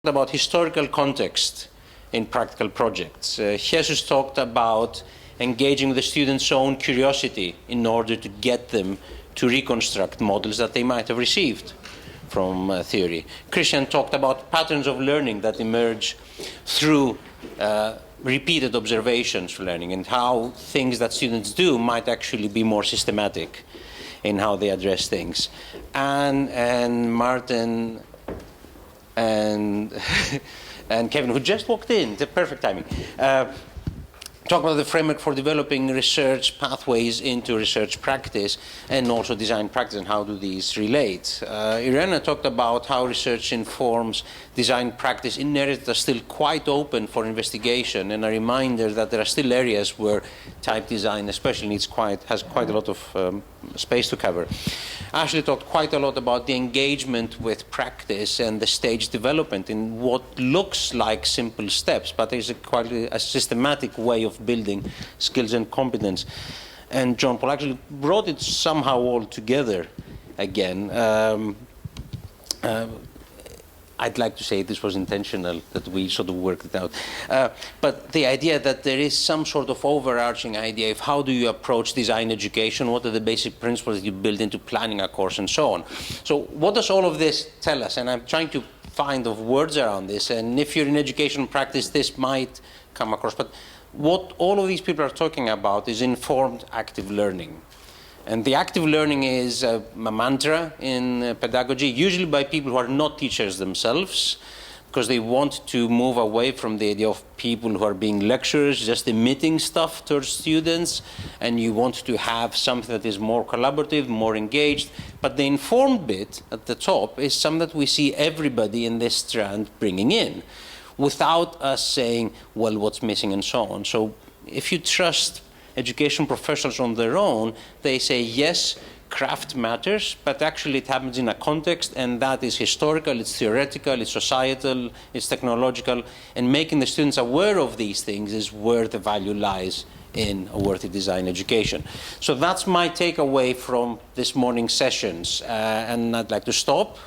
about historical context in practical projects. Jesus talked about engaging the students' own curiosity in order to get them to reconstruct models that they might have received from theory. Christian talked about patterns of learning that emerge through repeated observations for learning, and how things that students do might actually be more systematic in how they address things. And Martin and Kevin, who just walked in, the perfect timing, talk about the framework for developing research pathways into research practice, and also design practice, and how do these relate. Irena talked about how research informs design practice in areas that are still quite open for investigation, and a reminder that there are still areas where type design especially has quite a lot of space to cover. Ashley talked quite a lot about the engagement with practice and the stage development in what looks like simple steps, but is quite a systematic way of building skills and competence. And John Paul actually brought it somehow all together again. I'd like to say this was intentional, that we sort of worked it out. But the idea that there is some sort of overarching idea of how do you approach design education, what are the basic principles that you build into planning a course, and so on. So what does all of this tell us? And I'm trying to find of words around this, and if you're in education practice, this might come across. But what all of these people are talking about is informed active learning. And the active learning is a mantra in pedagogy, usually by people who are not teachers themselves, because they want to move away from the idea of people who are being lecturers, just emitting stuff towards students, and you want to have something that is more collaborative, more engaged. But the informed bit at the top is something that we see everybody in this strand bringing in, without us saying, well, what's missing, and so on. So if you trust education professionals on their own, they say, yes, craft matters, but actually it happens in a context, and that is historical, it's theoretical, it's societal, it's technological, and making the students aware of these things is where the value lies in a worthy design education. So that's my takeaway from this morning's sessions, and I'd like to stop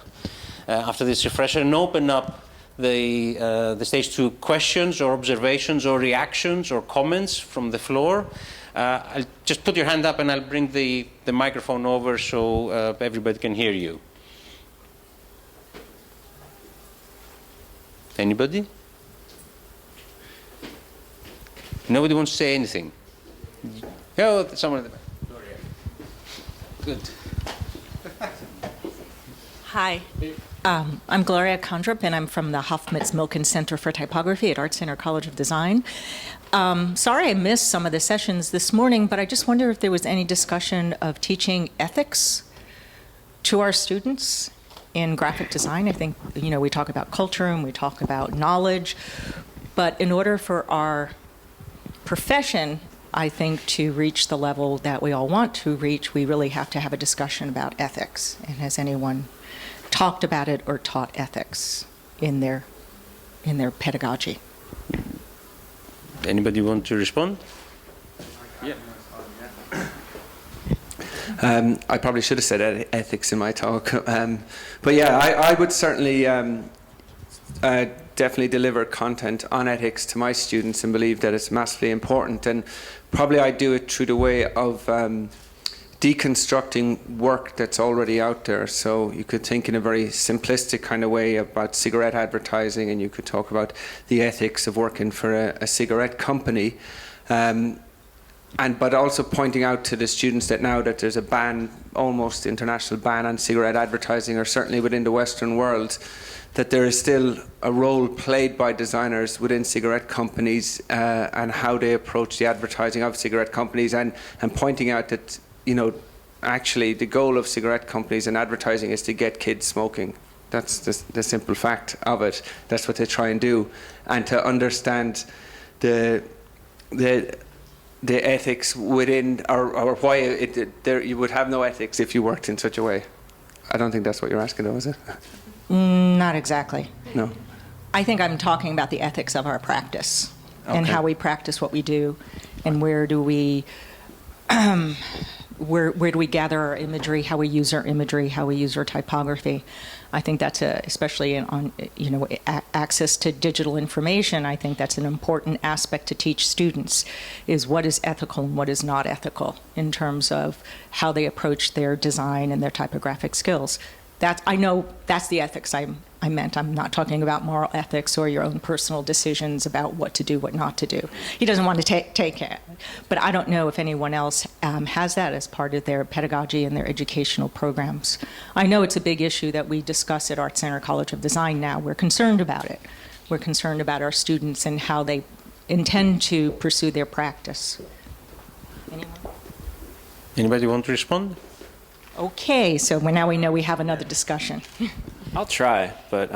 after this refresher and open up the stage to questions or observations or reactions or comments from the floor. I'll just put your hand up and I'll bring the microphone over so everybody can hear you. Anybody? Nobody wants to say anything? Oh, someone at the back. Gloria. Good. Hi. I'm Gloria Kondrup, and I'm from the Hofmitz-Milken Center for Typography at Art Center College of Design. Sorry I missed some of the sessions this morning, but I just wonder if there was any discussion of teaching ethics to our students in graphic design. I think, we talk about culture and we talk about knowledge, but in order for our profession, I think, to reach the level that we all want to reach, we really have to have a discussion about ethics. And has anyone talked about it or taught ethics in their pedagogy? Anybody want to respond? Yeah. I probably should have said ethics in my talk, but yeah, I would certainly definitely deliver content on ethics to my students and believe that it's massively important, and probably I do it through the way of deconstructing work that's already out there. So you could think in a very simplistic kind of way about cigarette advertising, and you could talk about the ethics of working for a cigarette company, but also pointing out to the students that now that there's a ban, almost international ban on cigarette advertising, or certainly within the Western world, that there is still a role played by designers within cigarette companies and how they approach the advertising of cigarette companies, and pointing out that actually the goal of cigarette companies and advertising is to get kids smoking. That's the simple fact of it. That's what they try and do. And to understand the ethics within, or why you would have no ethics if you worked in such a way. I don't think that's what you're asking though, is it? Not exactly. No. I think I'm talking about the ethics of our practice, and Okay. how we practice what we do, and where do we where do we gather our imagery, how we use our imagery, how we use our typography. I think that's especially on access to digital information. I think that's an important aspect to teach students, is what is ethical and what is not ethical in terms of how they approach their design and their typographic skills. I know that's the ethics I meant. I'm not talking about moral ethics or your own personal decisions about what to do, what not to do. He doesn't want to take it. But I don't know if anyone else has that as part of their pedagogy and their educational programs. I know it's a big issue that we discuss at Art Center College of Design now. We're concerned about it. We're concerned about our students and how they intend to pursue their practice. Anyone? Anybody want to respond? Okay, so now we know we have another discussion. I'll try, but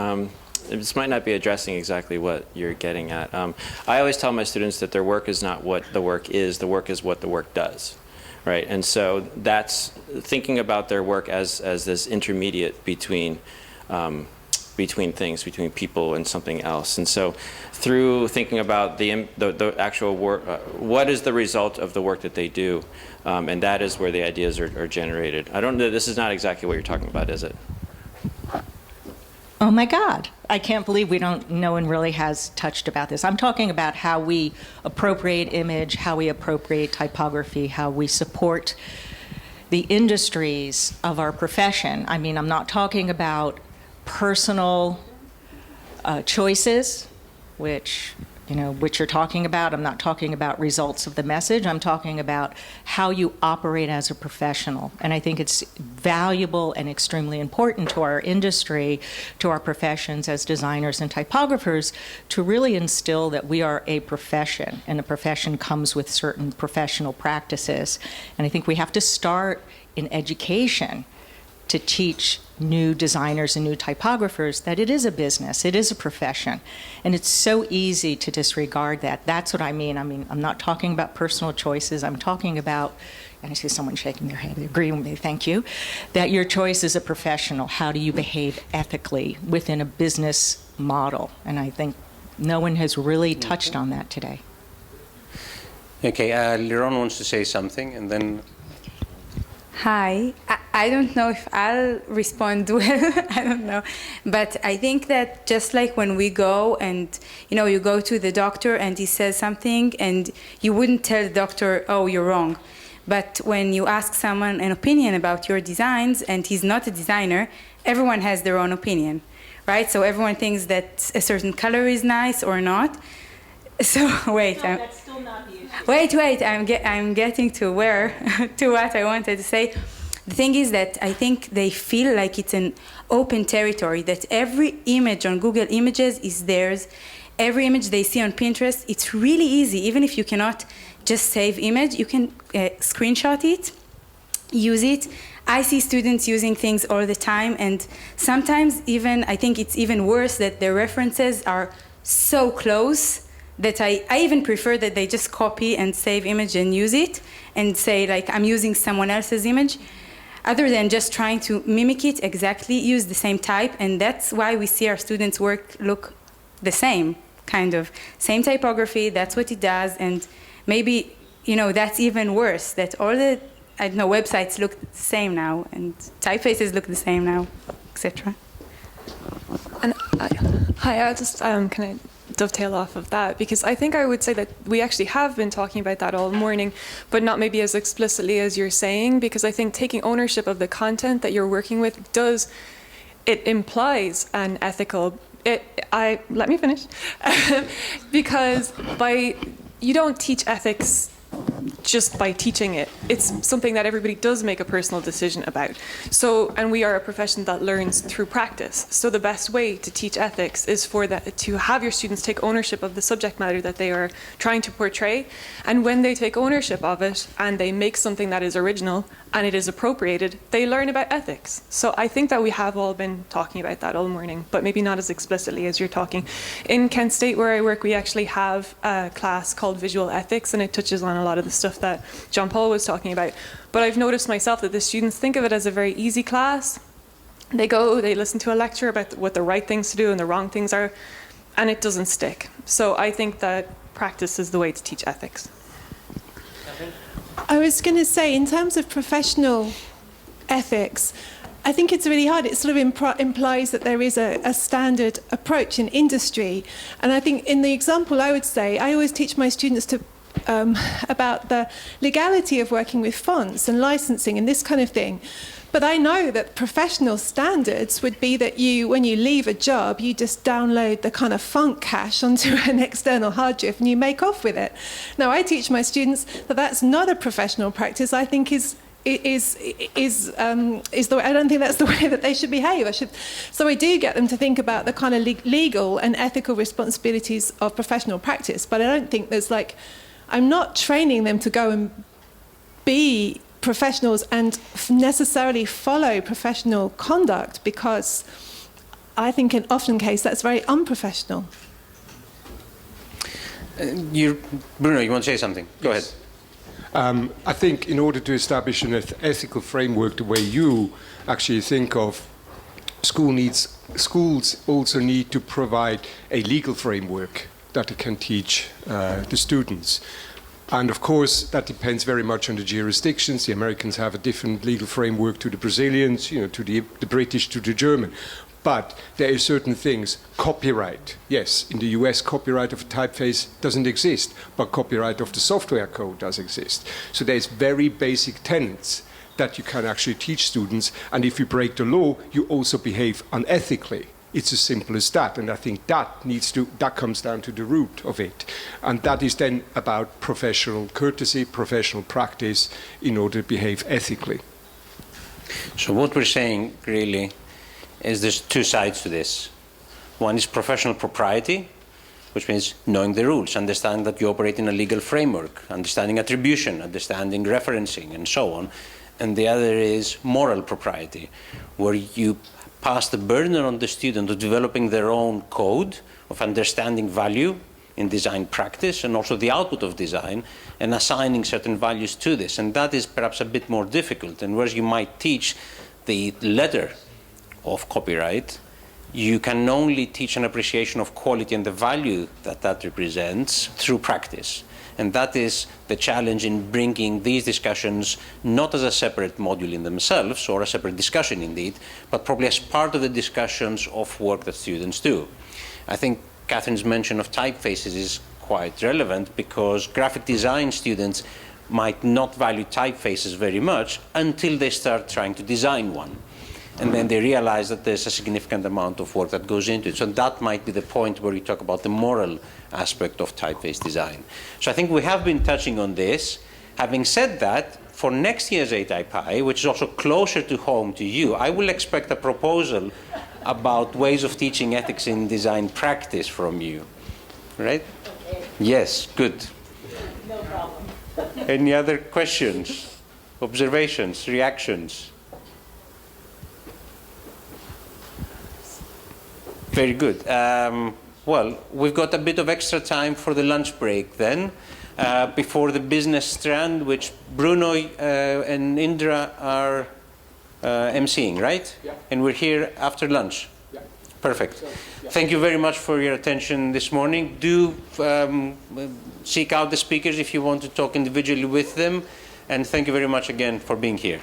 this might not be addressing exactly what you're getting at. I always tell my students that their work is not what the work is what the work does, right? And so that's thinking about their work as this intermediate between things, between people and something else. And so through thinking about the actual work, what is the result of the work that they do, and that is where the ideas are generated. I don't know, this is not exactly what you're talking about, is it? Oh my God, I can't believe no one really has touched about this. I'm talking about how we appropriate image, how we appropriate typography, how we support the industries of our profession. I mean, I'm not talking about personal choices, which you're talking about. I'm not talking about results of the message. I'm talking about how you operate as a professional. And I think it's valuable and extremely important to our industry, to our professions as designers and typographers, to really instill that we are a profession, and a profession comes with certain professional practices. And I think we have to start in education to teach new designers and new typographers that it is a business, it is a profession. And it's so easy to disregard that. That's what I mean. I'm not talking about personal choices. I'm talking about, and I see someone shaking their head, they agree with me, thank you, that your choice as a professional, how do you behave ethically within a business model? And I think no one has really touched on that today. Okay, Liron wants to say something, and then... Hi. I don't know if I'll respond well. I don't know. But I think that just like when we go and, you go to the doctor and he says something and you wouldn't tell the doctor, oh, you're wrong. But when you ask someone an opinion about your designs and he's not a designer, everyone has their own opinion, right? So everyone thinks that a certain color is nice or not. So wait. No, that's still not the issue. Wait, I'm getting to what I wanted to say. The thing is that I think they feel like it's an open territory, that every image on Google Images is theirs. Every image they see on Pinterest, it's really easy. Even if you cannot just save image, you can screenshot it, use it. I see students using things all the time, and sometimes even, I think it's even worse that their references are so close that I even prefer that they just copy and save image and use it and say, like, I'm using someone else's image, other than just trying to mimic it exactly, use the same type. And that's why we see our students' work look the same, kind of. Same typography, that's what it does. And maybe, that's even worse, that all the, websites look the same now, and typefaces look the same now, etc. And hi, I'll just can I dovetail off of that, because I think I would say that we actually have been talking about that all morning, but not maybe as explicitly as you're saying, because I think taking ownership of the content that you're working with it implies an ethical, let me finish, because you don't teach ethics just by teaching it. It's something that everybody does make a personal decision about. So, and we are a profession that learns through practice. So the best way to teach ethics is to have your students take ownership of the subject matter that they are trying to portray. And when they take ownership of it and they make something that is original and it is appropriated, they learn about ethics. So I think that we have all been talking about that all morning, but maybe not as explicitly as you're talking. In Kent State, where I work, we actually have a class called Visual Ethics, and it touches on a lot of the stuff that John Paul was talking about. But I've noticed myself that the students think of it as a very easy class. They listen to a lecture about what the right things to do and the wrong things are, and it doesn't stick. So I think that practice is the way to teach ethics. I was going to say, in terms of professional ethics, I think it's really hard. It sort of implies that there is a standard approach in industry. And I think in the example I would say, I always teach my students to about the legality of working with fonts and licensing and this kind of thing. But I know that professional standards would be that you, when you leave a job, you just download the kind of font cache onto an external hard drive and you make off with it. Now, I teach my students that that's not a professional practice. I think is the way, I don't think that's the way that they should behave. So I do get them to think about the kind of legal and ethical responsibilities of professional practice, but I don't think there's like, I'm not training them to go and be professionals and necessarily follow professional conduct, because I think in often case that's very unprofessional. Bruno, you want to say something? Go ahead. I think in order to establish an ethical framework the way you actually think of, schools also need to provide a legal framework that they can teach the students. And of course, that depends very much on the jurisdictions. The Americans have a different legal framework to the Brazilians, to the British, to the German. But there are certain things. Copyright, yes, in the US, copyright of a typeface doesn't exist, but copyright of the software code does exist. So there's very basic tenets that you can actually teach students, and if you break the law, you also behave unethically. It's as simple as that, and I think that comes down to the root of it. And that is then about professional courtesy, professional practice, in order to behave ethically. So what we're saying, really, is there's two sides to this. One is professional propriety, which means knowing the rules, understanding that you operate in a legal framework, understanding attribution, understanding referencing, and so on. And the other is moral propriety, where you pass the burden on the student of developing their own code, of understanding value in design practice, and also the output of design, and assigning certain values to this. And that is perhaps a bit more difficult. And whereas you might teach the letter of copyright, you can only teach an appreciation of quality and the value that that represents through practice. And that is the challenge in bringing these discussions not as a separate module in themselves, or a separate discussion indeed, but probably as part of the discussions of work that students do. I think Catherine's mention of typefaces is quite relevant, because graphic design students might not value typefaces very much until they start trying to design one. And then they realize that there's a significant amount of work that goes into it. So that might be the point where we talk about the moral aspect of typeface design. So I think we have been touching on this. Having said that, for next year's ATypI, which is also closer to home to you, I will expect a proposal about ways of teaching ethics in design practice from you. Right? Okay. Yes, good. No problem. Any other questions, observations, reactions? Very good. Well, we've got a bit of extra time for the lunch break then, before the business strand, which Bruno and Indra are emceeing, right? Yeah. And we're here after lunch. Yeah. Perfect. So, yeah. Thank you very much for your attention this morning. Do seek out the speakers if you want to talk individually with them. And thank you very much again for being here.